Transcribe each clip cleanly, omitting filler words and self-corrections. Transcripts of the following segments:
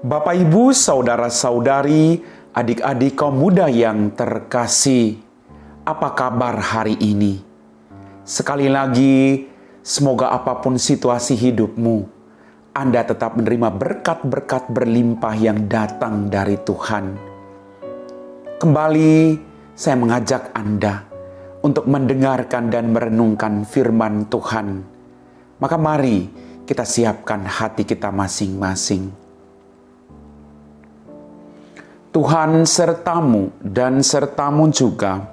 Bapak, Ibu, saudara-saudari, adik-adik kaum muda yang terkasih, apa kabar hari ini? Sekali lagi, semoga apapun situasi hidupmu, Anda tetap menerima berkat-berkat berlimpah yang datang dari Tuhan. Kembali, saya mengajak Anda untuk mendengarkan dan merenungkan firman Tuhan. Maka mari kita siapkan hati kita masing-masing. Tuhan sertamu dan sertamu juga.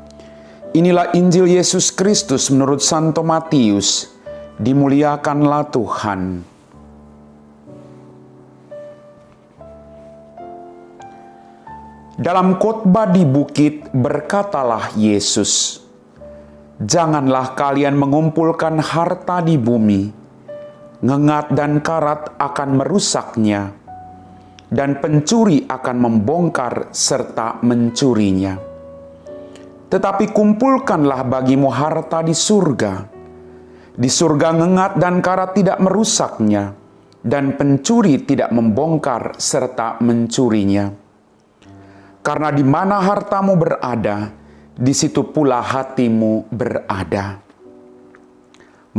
Inilah Injil Yesus Kristus menurut Santo Matius. Dimuliakanlah Tuhan. Dalam khotbah di bukit berkatalah Yesus, "Janganlah kalian mengumpulkan harta di bumi. Ngengat dan karat akan merusaknya, dan pencuri akan membongkar serta mencurinya. Tetapi kumpulkanlah bagimu harta di surga. Di surga ngengat dan karat tidak merusaknya, dan pencuri tidak membongkar serta mencurinya. Karena di mana hartamu berada, di situ pula hatimu berada."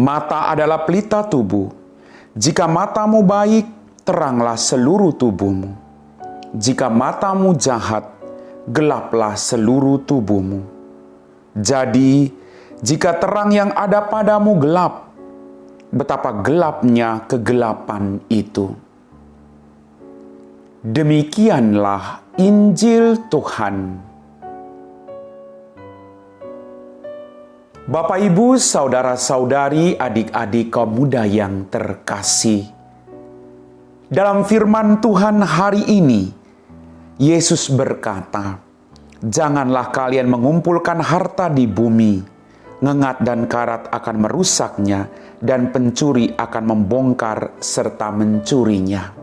Mata adalah pelita tubuh. Jika matamu baik, teranglah seluruh tubuhmu. Jika matamu jahat, gelaplah seluruh tubuhmu. Jadi, jika terang yang ada padamu gelap, betapa gelapnya kegelapan itu. Demikianlah Injil Tuhan. Bapak, Ibu, saudara-saudari, adik-adik kaum muda yang terkasih, dalam firman Tuhan hari ini, Yesus berkata, "Janganlah kalian mengumpulkan harta di bumi. Ngengat dan karat akan merusaknya, dan pencuri akan membongkar serta mencurinya."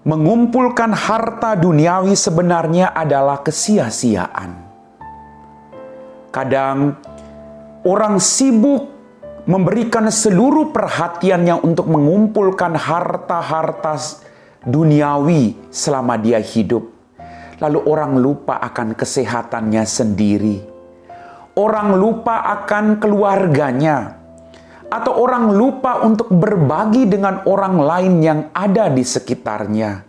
Mengumpulkan harta duniawi sebenarnya adalah kesia-siaan. Kadang orang sibuk memberikan seluruh perhatiannya untuk mengumpulkan harta-harta duniawi selama dia hidup. Lalu orang lupa akan kesehatannya sendiri. Orang lupa akan keluarganya. Atau orang lupa untuk berbagi dengan orang lain yang ada di sekitarnya.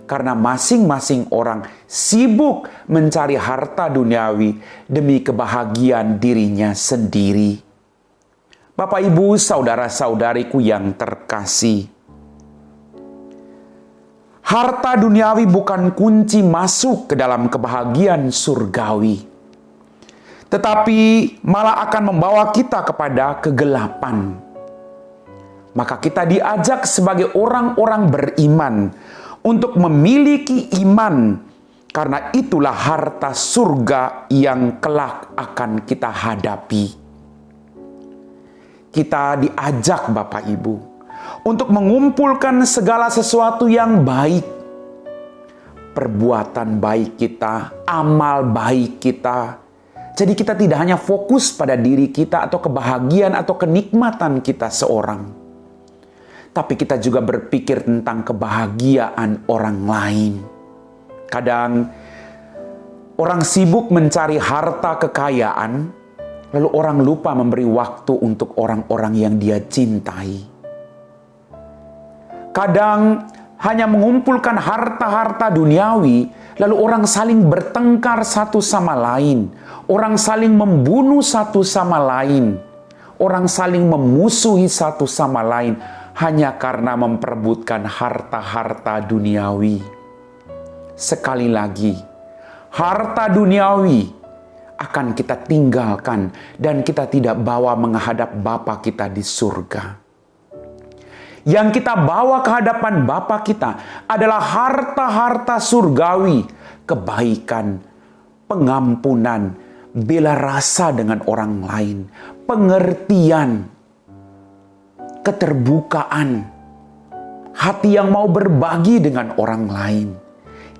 Karena masing-masing orang sibuk mencari harta duniawi demi kebahagiaan dirinya sendiri. Bapak, Ibu, saudara-saudariku yang terkasih, harta duniawi bukan kunci masuk ke dalam kebahagiaan surgawi, tetapi malah akan membawa kita kepada kegelapan. Maka kita diajak sebagai orang-orang beriman untuk memiliki iman, karena itulah harta surga yang kelak akan kita hadapi. Kita diajak, Bapak Ibu, untuk mengumpulkan segala sesuatu yang baik. Perbuatan baik kita, amal baik kita. Jadi kita tidak hanya fokus pada diri kita atau kebahagiaan atau kenikmatan kita seorang. Tapi kita juga berpikir tentang kebahagiaan orang lain. Kadang orang sibuk mencari harta kekayaan, lalu orang lupa memberi waktu untuk orang-orang yang dia cintai. Kadang hanya mengumpulkan harta-harta duniawi, lalu orang saling bertengkar satu sama lain. Orang saling membunuh satu sama lain. Orang saling memusuhi satu sama lain hanya karena memperebutkan harta-harta duniawi. Sekali lagi, harta duniawi akan kita tinggalkan dan kita tidak bawa menghadap Bapa kita di surga. Yang kita bawa ke hadapan Bapa kita adalah harta-harta surgawi, kebaikan, pengampunan, bela rasa dengan orang lain, pengertian, keterbukaan, hati yang mau berbagi dengan orang lain.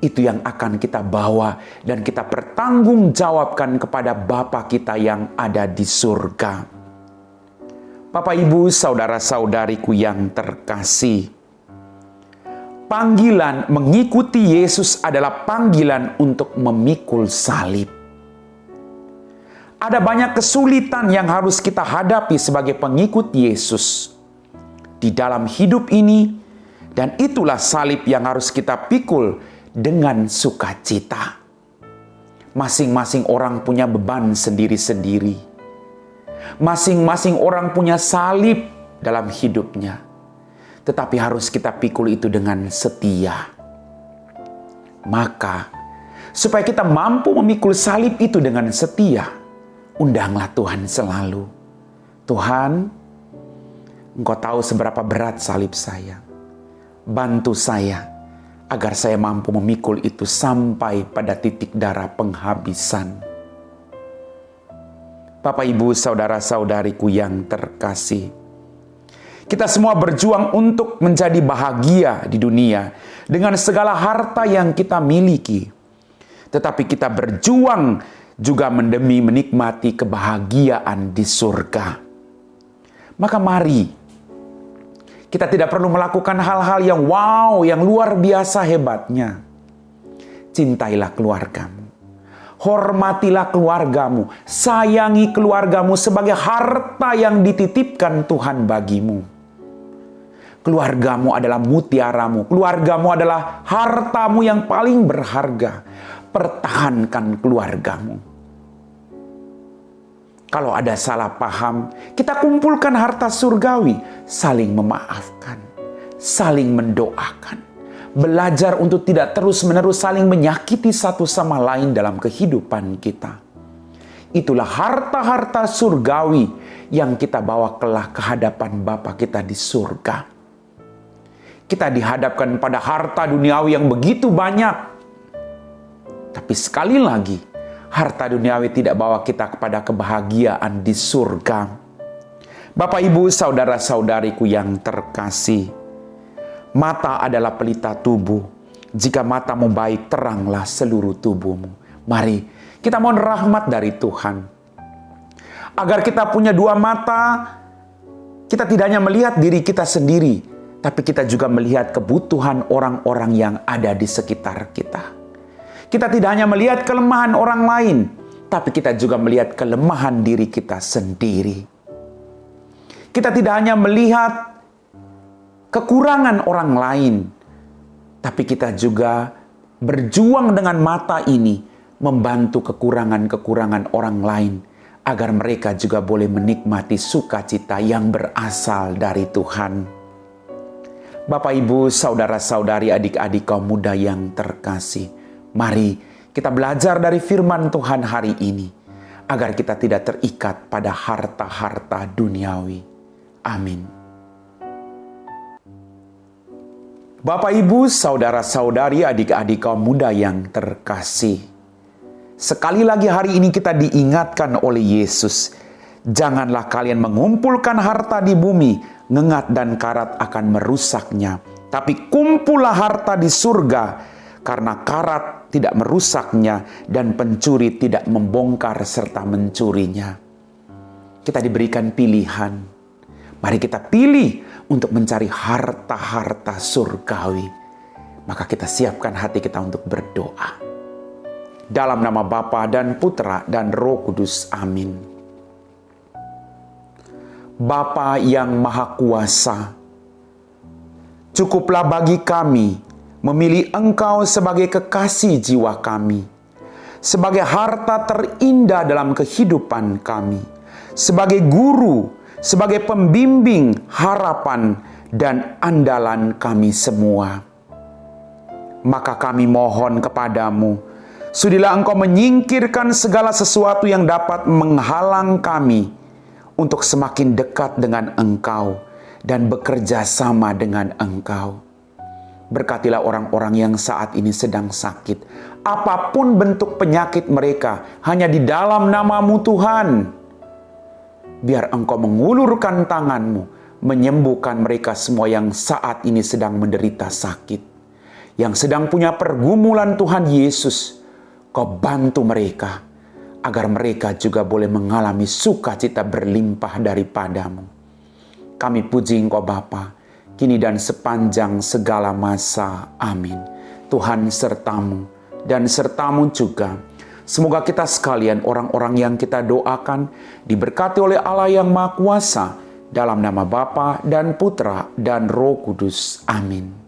Itu yang akan kita bawa dan kita pertanggungjawabkan kepada Bapa kita yang ada di surga. Bapak, Ibu, saudara-saudariku yang terkasih, Panggilan mengikuti Yesus adalah panggilan untuk memikul salib. Ada banyak kesulitan yang harus kita hadapi sebagai pengikut Yesus di dalam hidup ini, dan itulah salib yang harus kita pikul dengan sukacita. Masing-masing orang punya beban sendiri-sendiri. Masing-masing orang punya salib dalam hidupnya. Tetapi harus kita pikul itu dengan setia. Maka, supaya kita mampu memikul salib itu dengan setia, undanglah Tuhan selalu. Tuhan, Engkau tahu seberapa berat salib saya. Bantu saya, agar saya mampu memikul itu sampai pada titik darah penghabisan. Bapak, Ibu, saudara-saudariku yang terkasih, kita semua berjuang untuk menjadi bahagia di dunia dengan segala harta yang kita miliki. Tetapi kita berjuang juga demi menikmati kebahagiaan di surga. Maka mari, kita tidak perlu melakukan hal-hal yang wow, yang luar biasa hebatnya. Cintailah keluargamu. Hormatilah keluargamu. Sayangi keluargamu sebagai harta yang dititipkan Tuhan bagimu. Keluargamu adalah mutiaramu. Keluargamu adalah hartamu yang paling berharga. Pertahankan keluargamu. Kalau ada salah paham, kita kumpulkan harta surgawi. Saling memaafkan. Saling mendoakan. Belajar untuk tidak terus-menerus saling menyakiti satu sama lain dalam kehidupan kita. Itulah harta-harta surgawi yang kita bawa kelak ke hadapan Bapa kita di surga. Kita dihadapkan pada harta duniawi yang begitu banyak. Tapi sekali lagi, harta duniawi tidak bawa kita kepada kebahagiaan di surga. Bapak, Ibu, saudara-saudariku yang terkasih, mata adalah pelita tubuh. Jika matamu baik, teranglah seluruh tubuhmu. Mari kita mohon rahmat dari Tuhan. Agar kita punya dua mata, kita tidak hanya melihat diri kita sendiri, tapi kita juga melihat kebutuhan orang-orang yang ada di sekitar kita. Kita tidak hanya melihat kelemahan orang lain, tapi kita juga melihat kelemahan diri kita sendiri. Kita tidak hanya melihat kekurangan orang lain, tapi kita juga berjuang dengan mata ini membantu kekurangan-kekurangan orang lain agar mereka juga boleh menikmati sukacita yang berasal dari Tuhan. Bapak, Ibu, saudara-saudari, adik-adik kaum muda yang terkasih, mari kita belajar dari firman Tuhan hari ini agar kita tidak terikat pada harta-harta duniawi. Amin. Bapak, Ibu, saudara-saudari, adik-adik kaum muda yang terkasih, sekali lagi hari ini kita diingatkan oleh Yesus, janganlah kalian mengumpulkan harta di bumi, ngengat dan karat akan merusaknya. Tapi kumpullah harta di surga, karena karat tidak merusaknya dan pencuri tidak membongkar serta mencurinya. Kita diberikan pilihan. Mari kita pilih untuk mencari harta-harta surgawi. Maka kita siapkan hati kita untuk berdoa. Dalam nama Bapa dan Putra dan Roh Kudus. Amin. Bapa yang Maha Kuasa, cukuplah bagi kami memilih Engkau sebagai kekasih jiwa kami, sebagai harta terindah dalam kehidupan kami, sebagai guru, sebagai pembimbing harapan dan andalan kami semua. Maka kami mohon kepadamu, sudilah Engkau menyingkirkan segala sesuatu yang dapat menghalang kami untuk semakin dekat dengan Engkau dan bekerja sama dengan Engkau. Berkatilah orang-orang yang saat ini sedang sakit. Apapun bentuk penyakit mereka, hanya di dalam nama-Mu Tuhan. Biar Engkau mengulurkan tangan-Mu, menyembuhkan mereka semua yang saat ini sedang menderita sakit. Yang sedang punya pergumulan, Tuhan Yesus, Kau bantu mereka, agar mereka juga boleh mengalami sukacita berlimpah daripada-Mu. Kami puji Engkau Bapa, kini dan sepanjang segala masa. Amin. Tuhan sertamu dan sertamu juga. Semoga kita sekalian, orang-orang yang kita doakan, diberkati oleh Allah yang Maha Kuasa, dalam nama Bapa dan Putra dan Roh Kudus. Amin.